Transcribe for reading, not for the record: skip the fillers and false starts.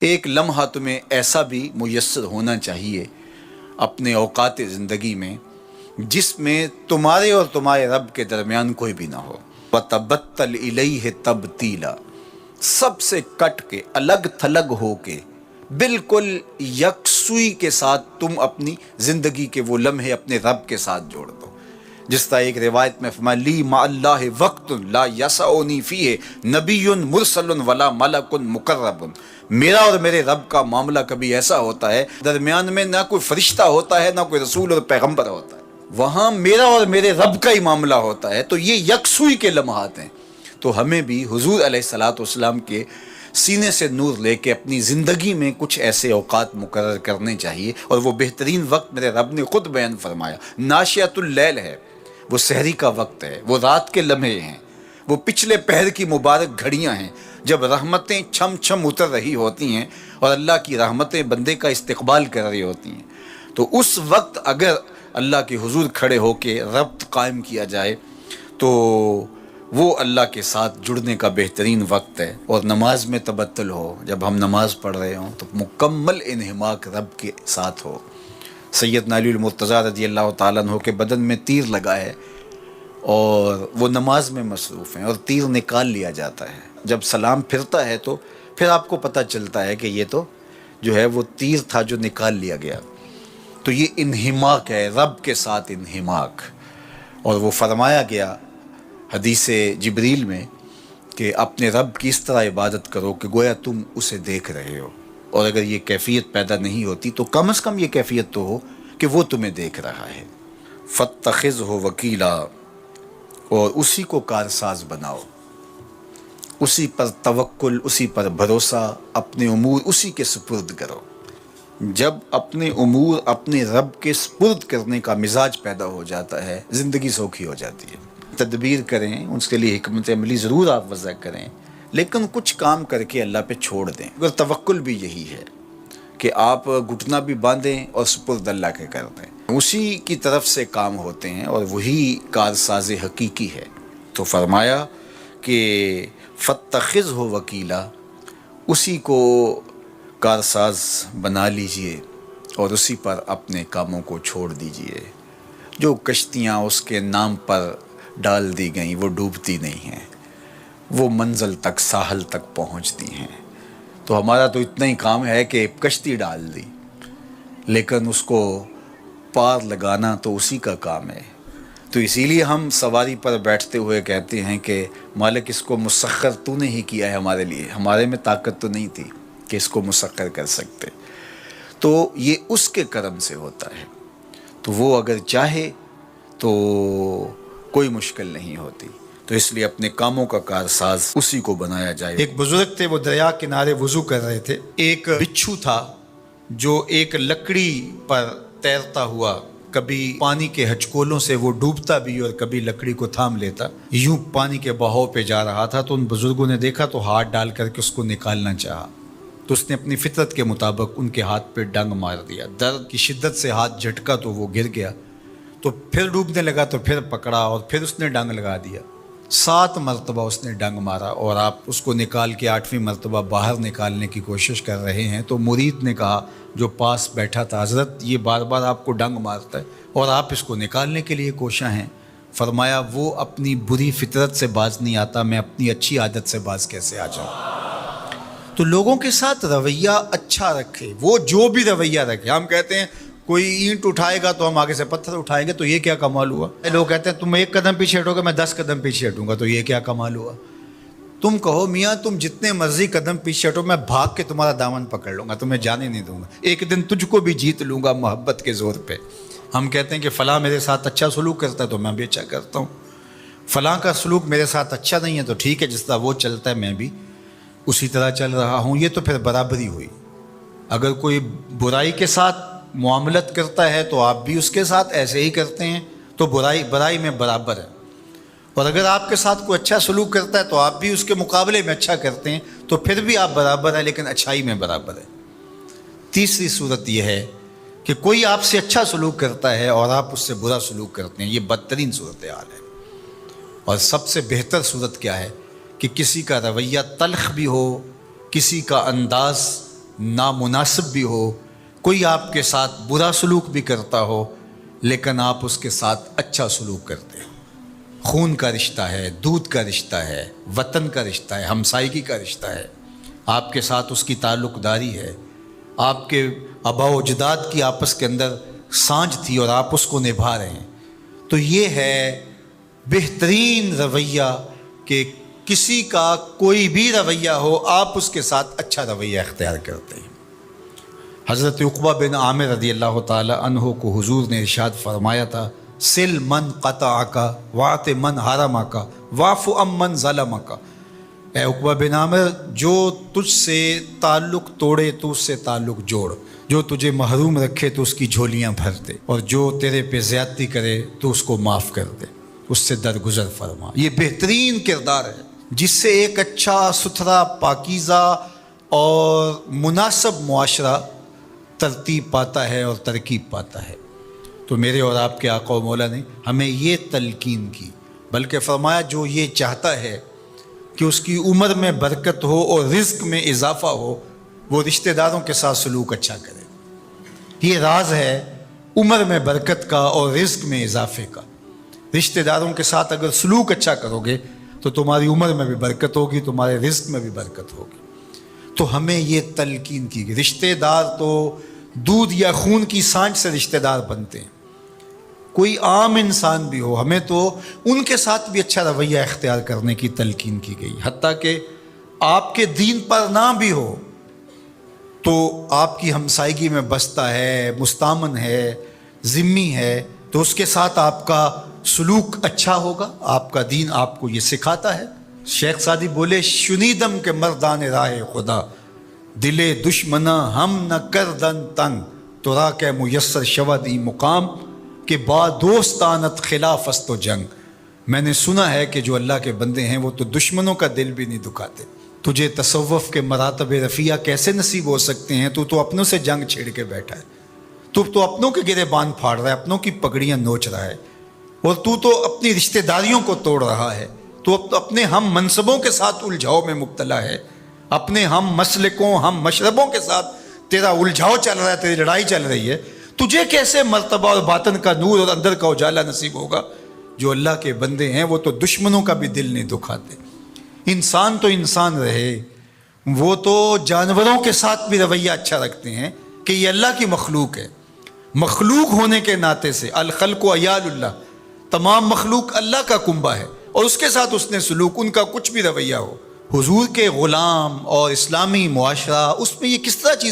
ایک لمحہ تمہیں ایسا بھی میسر ہونا چاہیے اپنے اوقات زندگی میں جس میں تمہارے اور تمہارے رب کے درمیان کوئی بھی نہ ہو۔ وَتَبَتَّلْ إِلَيْهِ تَبْتِيلًا، سب سے کٹ کے الگ تھلگ ہو کے بالکل یکسوئی کے ساتھ تم اپنی زندگی کے وہ لمحے اپنے رب کے ساتھ جوڑ دو۔ جس طرح ایک روایت میں فرمایا لی مع اللہ وقت لا یسعنی فیہ نبی مرسل ولا ملک مقرب، میرا اور میرے رب کا معاملہ کبھی ایسا ہوتا ہے درمیان میں نہ کوئی فرشتہ ہوتا ہے نہ کوئی رسول اور پیغمبر ہوتا ہے، وہاں میرا اور میرے رب کا ہی معاملہ ہوتا ہے۔ تو یہ یکسوئی کے لمحات ہیں، تو ہمیں بھی حضور علیہ الصلوۃ والسلام کے سینے سے نور لے کے اپنی زندگی میں کچھ ایسے اوقات مقرر کرنے چاہیے، اور وہ بہترین وقت میرے رب نے خود بیان فرمایا ناشیۃ اللیل ہے، وہ سحری کا وقت ہے، وہ رات کے لمحے ہیں، وہ پچھلے پہر کی مبارک گھڑیاں ہیں جب رحمتیں چھم چھم اتر رہی ہوتی ہیں اور اللہ کی رحمتیں بندے کا استقبال کر رہی ہوتی ہیں۔ تو اس وقت اگر اللہ کے حضور کھڑے ہو کے ربط قائم کیا جائے تو وہ اللہ کے ساتھ جڑنے کا بہترین وقت ہے۔ اور نماز میں تبتل ہو، جب ہم نماز پڑھ رہے ہوں تو مکمل انہماک رب کے ساتھ ہو۔ سیدنا علی المرتضیٰ رضی اللہ تعالیٰ عنہ کے بدن میں تیر لگا ہے اور وہ نماز میں مصروف ہیں اور تیر نکال لیا جاتا ہے، جب سلام پھرتا ہے تو پھر آپ کو پتہ چلتا ہے کہ یہ تو جو ہے وہ تیر تھا جو نکال لیا گیا۔ تو یہ انہماک ہے، رب کے ساتھ انہماک۔ اور وہ فرمایا گیا حدیث جبریل میں کہ اپنے رب کی اس طرح عبادت کرو کہ گویا تم اسے دیکھ رہے ہو، اور اگر یہ کیفیت پیدا نہیں ہوتی تو کم از کم یہ کیفیت تو ہو کہ وہ تمہیں دیکھ رہا ہے۔ فَاتَّخِذْهُ وَكِيلًا، اور اسی کو کارساز بناؤ، اسی پر توکل، اسی پر بھروسہ، اپنے امور اسی کے سپرد کرو۔ جب اپنے امور اپنے رب کے سپرد کرنے کا مزاج پیدا ہو جاتا ہے، زندگی سوکھی ہو جاتی ہے۔ تدبیر کریں، اس کے لیے حکمت عملی ضرور آپ وضع کریں، لیکن کچھ کام کر کے اللہ پہ چھوڑ دیں۔ اگر توکل بھی یہی ہے کہ آپ گھٹنا بھی باندھیں اور سپرد اللہ کے کر دیں، اسی کی طرف سے کام ہوتے ہیں اور وہی کارساز حقیقی ہے۔ تو فرمایا کہ فَاتَّخِذْهُ وَكِيلًا، اسی کو کارساز بنا لیجئے اور اسی پر اپنے کاموں کو چھوڑ دیجئے۔ جو کشتیاں اس کے نام پر ڈال دی گئیں وہ ڈوبتی نہیں ہیں، وہ منزل تک، ساحل تک پہنچتی ہیں۔ تو ہمارا تو اتنا ہی کام ہے کہ کشتی ڈال دی، لیکن اس کو پار لگانا تو اسی کا کام ہے۔ تو اسی لیے ہم سواری پر بیٹھتے ہوئے کہتے ہیں کہ مالک اس کو مسخر تو نے ہی کیا ہے ہمارے لیے، ہمارے میں طاقت تو نہیں تھی کہ اس کو مسخر کر سکتے۔ تو یہ اس کے کرم سے ہوتا ہے، تو وہ اگر چاہے تو کوئی مشکل نہیں ہوتی۔ تو اس لیے اپنے کاموں کا کارساز اسی کو بنایا جائے۔ ایک بزرگ تھے، وہ دریا کنارے وضو کر رہے تھے۔ ایک بچھو تھا جو ایک لکڑی پر تیرتا ہوا، کبھی پانی کے ہچکولوں سے وہ ڈوبتا بھی اور کبھی لکڑی کو تھام لیتا، یوں پانی کے بہاؤ پہ جا رہا تھا۔ تو ان بزرگوں نے دیکھا تو ہاتھ ڈال کر کے اس کو نکالنا چاہا، تو اس نے اپنی فطرت کے مطابق ان کے ہاتھ پہ ڈنگ مار دیا۔ درد کی شدت سے ہاتھ جھٹکا تو وہ گر گیا، تو پھر ڈوبنے لگا تو پھر پکڑا اور پھر اس نے ڈنگ لگا دیا۔ 7 مرتبہ اس نے ڈنگ مارا، اور آپ اس کو نکال کے 8ویں مرتبہ باہر نکالنے کی کوشش کر رہے ہیں۔ تو مرید نے کہا جو پاس بیٹھا تھا، حضرت یہ بار بار آپ کو ڈنگ مارتا ہے اور آپ اس کو نکالنے کے لیے کوشاں ہیں۔ فرمایا وہ اپنی بری فطرت سے باز نہیں آتا، میں اپنی اچھی عادت سے باز کیسے آ جاؤں؟ تو لوگوں کے ساتھ رویہ اچھا رکھے، وہ جو بھی رویہ رکھے۔ ہم کہتے ہیں کوئی اینٹ اٹھائے گا تو ہم آگے سے پتھر اٹھائیں گے، تو یہ کیا کمال ہوا؟ لوگ کہتے ہیں تم 1 قدم پیچھے ہٹو گے، میں 10 قدم پیچھے ہٹوں گا، تو یہ کیا کمال ہوا؟ تم کہو میاں تم جتنے مرضی قدم پیچھے ہٹو، میں بھاگ کے تمہارا دامن پکڑ لوں گا، تمہیں جانے نہیں دوں گا، ایک دن تجھ کو بھی جیت لوں گا محبت کے زور پہ۔ ہم کہتے ہیں کہ فلاں میرے ساتھ اچھا سلوک کرتا ہے تو میں بھی اچھا کرتا ہوں، فلاں کا سلوک میرے ساتھ اچھا نہیں ہے تو ٹھیک ہے، جس طرح وہ چلتا ہے میں بھی اسی طرح چل رہا ہوں۔ یہ تو پھر برابری ہوئی۔ اگر کوئی برائی کے ساتھ معاملت کرتا ہے تو آپ بھی اس کے ساتھ ایسے ہی کرتے ہیں، تو برائی میں برابر ہے۔ اور اگر آپ کے ساتھ کوئی اچھا سلوک کرتا ہے تو آپ بھی اس کے مقابلے میں اچھا کرتے ہیں، تو پھر بھی آپ برابر ہیں، لیکن اچھائی میں برابر ہے۔ تیسری صورت یہ ہے کہ کوئی آپ سے اچھا سلوک کرتا ہے اور آپ اس سے برا سلوک کرتے ہیں، یہ بدترین صورتحال ہے۔ اور سب سے بہتر صورت کیا ہے کہ کسی کا رویہ تلخ بھی ہو، کسی کا انداز نامناسب بھی ہو، کوئی آپ کے ساتھ برا سلوک بھی کرتا ہو، لیکن آپ اس کے ساتھ اچھا سلوک کرتے ہو۔ خون کا رشتہ ہے، دودھ کا رشتہ ہے، وطن کا رشتہ ہے، ہمسائیگی کا رشتہ ہے، آپ کے ساتھ اس کی تعلق داری ہے، آپ کے آباء و اجداد کی آپس کے اندر سانجھ تھی اور آپ اس کو نبھا رہے ہیں۔ تو یہ ہے بہترین رویہ کہ کسی کا کوئی بھی رویہ ہو، آپ اس کے ساتھ اچھا رویہ اختیار کرتے ہیں۔ حضرت عقبہ بن عامر رضی اللہ تعالی عنہ کو حضور نے ارشاد فرمایا تھا، سل من قطعک واعط من حرمک واعف عن من ظلمک۔ اے عقبہ بن عامر، جو تجھ سے تعلق توڑے تو اس سے تعلق جوڑ، جو تجھے محروم رکھے تو اس کی جھولیاں بھر دے، اور جو تیرے پہ زیادتی کرے تو اس کو معاف کر دے، اس سے درگزر فرما۔ یہ بہترین کردار ہے جس سے ایک اچھا ستھرا پاکیزہ اور مناسب معاشرہ ترتیب پاتا ہے اور ترکیب پاتا ہے۔ تو میرے اور آپ کے آقا و مولا نے ہمیں یہ تلقین کی، بلکہ فرمایا جو یہ چاہتا ہے کہ اس کی عمر میں برکت ہو اور رزق میں اضافہ ہو، وہ رشتہ داروں کے ساتھ سلوک اچھا کرے۔ یہ راز ہے عمر میں برکت کا اور رزق میں اضافے کا۔ رشتہ داروں کے ساتھ اگر سلوک اچھا کرو گے تو تمہاری عمر میں بھی برکت ہوگی، تمہارے رزق میں بھی برکت ہوگی۔ تو ہمیں یہ تلقین کی گئی۔ رشتہ دار تو دودھ یا خون کی سانجھ سے رشتہ دار بنتے ہیں، کوئی عام انسان بھی ہو، ہمیں تو ان کے ساتھ بھی اچھا رویہ اختیار کرنے کی تلقین کی گئی۔ حتیٰ کہ آپ کے دین پر نہ بھی ہو تو آپ کی ہمسائیگی میں بستا ہے، مستامن ہے، ذمی ہے، تو اس کے ساتھ آپ کا سلوک اچھا ہوگا۔ آپ کا دین آپ کو یہ سکھاتا ہے۔ شیخ سعدی بولے، شنیدم کے مردان راہ خدا، دلے دشمنا ہم نہ کردن تنگ، تو را کے میسر شودی مقام کہ با دوستانت خلاف است و جنگ۔ میں نے سنا ہے کہ جو اللہ کے بندے ہیں وہ تو دشمنوں کا دل بھی نہیں دکھاتے۔ تجھے تصوف کے مراتب رفیع کیسے نصیب ہو سکتے ہیں؟ تو اپنوں سے جنگ چھیڑ کے بیٹھا ہے، تو اپنوں کے گریبان پھاڑ رہا ہے، اپنوں کی پگڑیاں نوچ رہا ہے، اور تو اپنی رشتہ داریوں کو توڑ رہا ہے، تو اپنے ہم منصبوں کے ساتھ الجھاؤ میں مبتلا ہے، اپنے ہم مسلکوں ہم مشربوں کے ساتھ تیرا الجھاؤ چل رہا ہے، تیری لڑائی چل رہی ہے۔ تجھے کیسے مرتبہ اور باطن کا نور اور اندر کا اجالا نصیب ہوگا؟ جو اللہ کے بندے ہیں وہ تو دشمنوں کا بھی دل نہیں دکھاتے۔ انسان تو انسان رہے، وہ تو جانوروں کے ساتھ بھی رویہ اچھا رکھتے ہیں کہ یہ اللہ کی مخلوق ہے۔ مخلوق ہونے کے ناطے سے الخلق و عیال اللہ، تمام مخلوق اللہ کا کنبہ ہے، اور اس کے ساتھ اس نے سلوک، ان کا کچھ بھی رویہ ہو۔ حضور کے غلام اور اسلامی معاشرہ، اس میں یہ کس طرح چیز